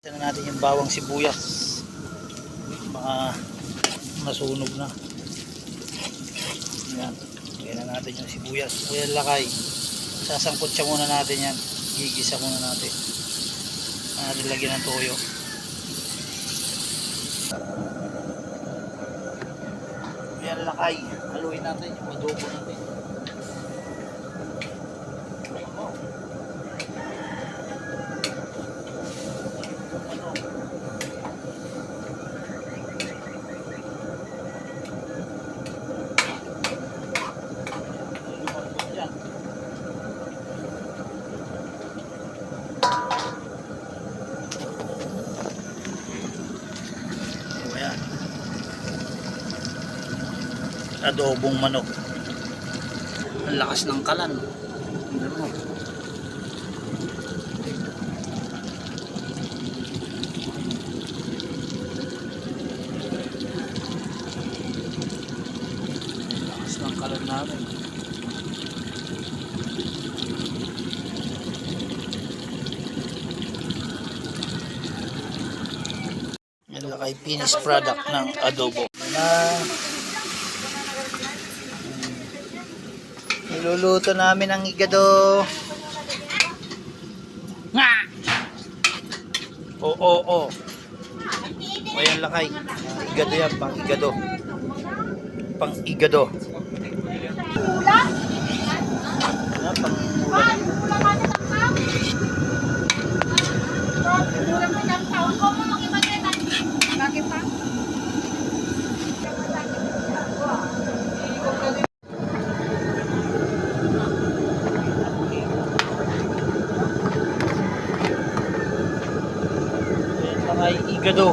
Isa na natin yung bawang sibuyas. Baka masunog na. Yan. Lagyan na natin yung sibuyas. Ayan lakay. Sasangkot siya muna natin yan. Gigisa muna natin. Natin lagyan ng toyo. Ayan lakay. Haluin natin yung adobo natin. Adobong manok. Ang lakas ng kalan. Tingnan mo. Lakas ng kalan namin. Yan lang kay finished product ng adobo. Niluluto namin ang igado. Nga! Oo. O yan lakay. Igado yan, pang igado. Pang igado. Ulam? Yan, pang ulam. Ulam mo ng taon ko mo mag-imagine. Bakit pa? Ay igado.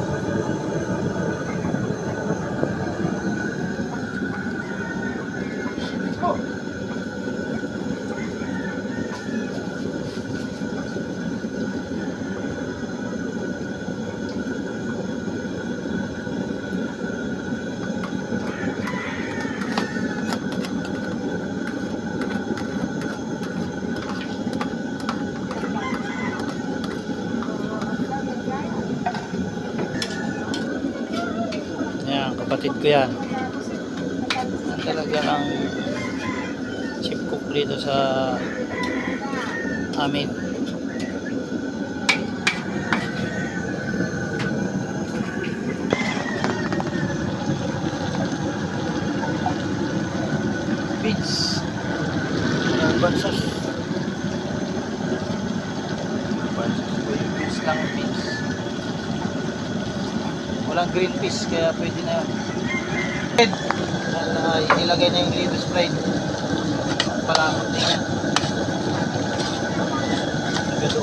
Kapatid ko yan. Talaga ang chief cook dito sa amin. Beans. Bansos. Beans lang beans. Walang green peas kaya pwede na yun. Ilagay na yung liver spread. Palakot din yan. Igado.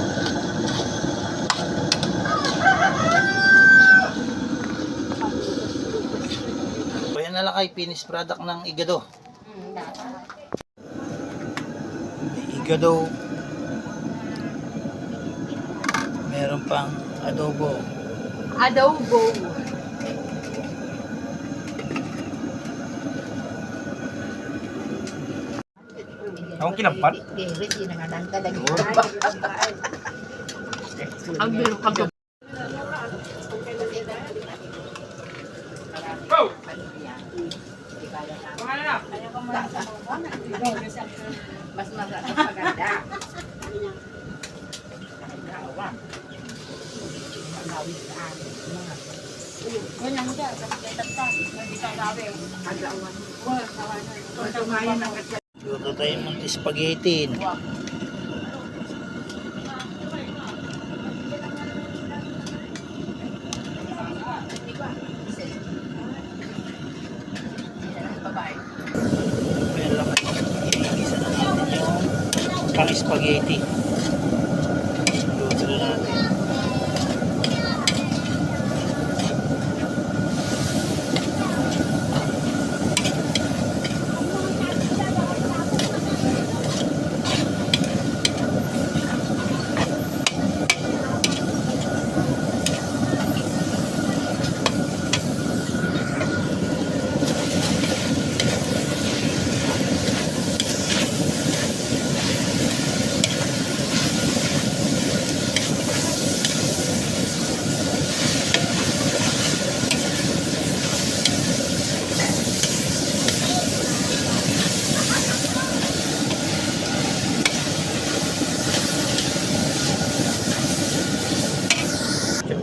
So yan na lang kay finished product ng igado. Igado. Meron pang adobo. Adobo. Akong kinampan? Ang biro ka ba? Mas maganda. Luto tayo ng spaghetti. Meron lang isa na natin yung pang spaghetti. Luto na natin.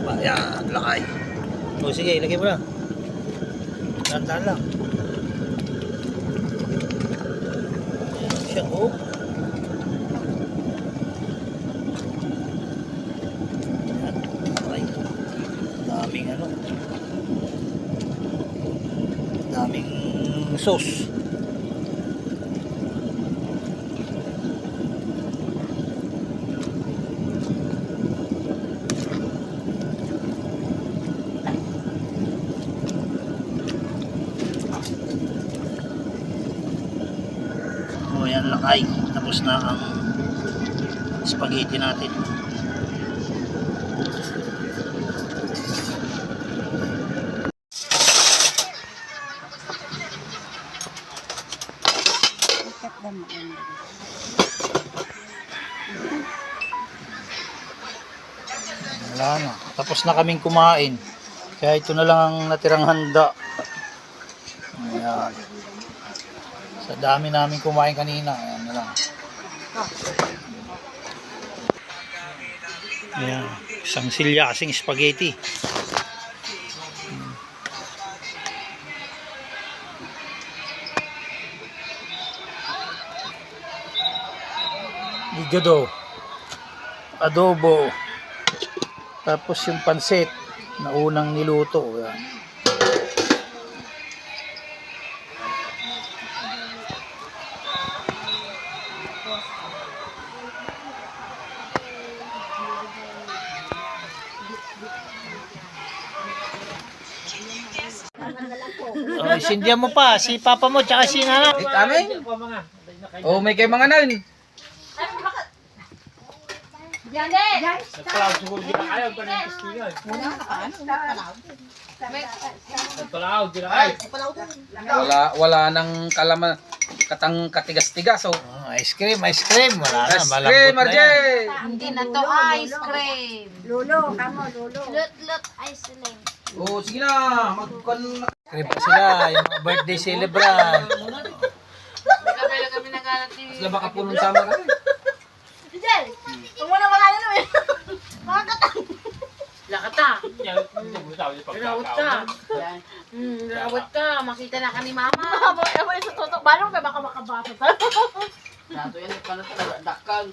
Pa, yan, lakay. O sige, ilagay mo lang. Tandaan lang. Ayan siya, oh. Ayan, lakay. Daming ano. Daming sauce. O yan lakay. Tapos na ang spaghetti natin. Wala na. Tapos na kaming kumain. Kaya ito na lang ang natirang handa. Ayan. Sa dami namin kumain kanina. Ayan na lang. Ayan. Isang silyasing spaghetti. Ligado. Adobo. Tapos yung pansit na unang niluto. Ayan. Oh, sindihan mo pa si papa mo tsaka si nana. Kami? Oh, may kay mga nan. Wala nang katigas-tigas oh. Oh, ice cream. Wala na, Ice malambot cream, na RJ. yan. Hindi na to ice cream. Lulo, kamo, lulo. Lut ice cream. Oh, sige na. Cream pa sila, yung mga birthday celebrant. Kami nagalat ni... Sila baka punong sama ka. Dijel, huwag mo na makain ano eh. Lakata. Ginawat ka. Ginawat ka. Makita na ka ni mama. Abo, sa toto. Balong ka baka makabasa ta. Dato yan, ikaw na talaga. Dakal.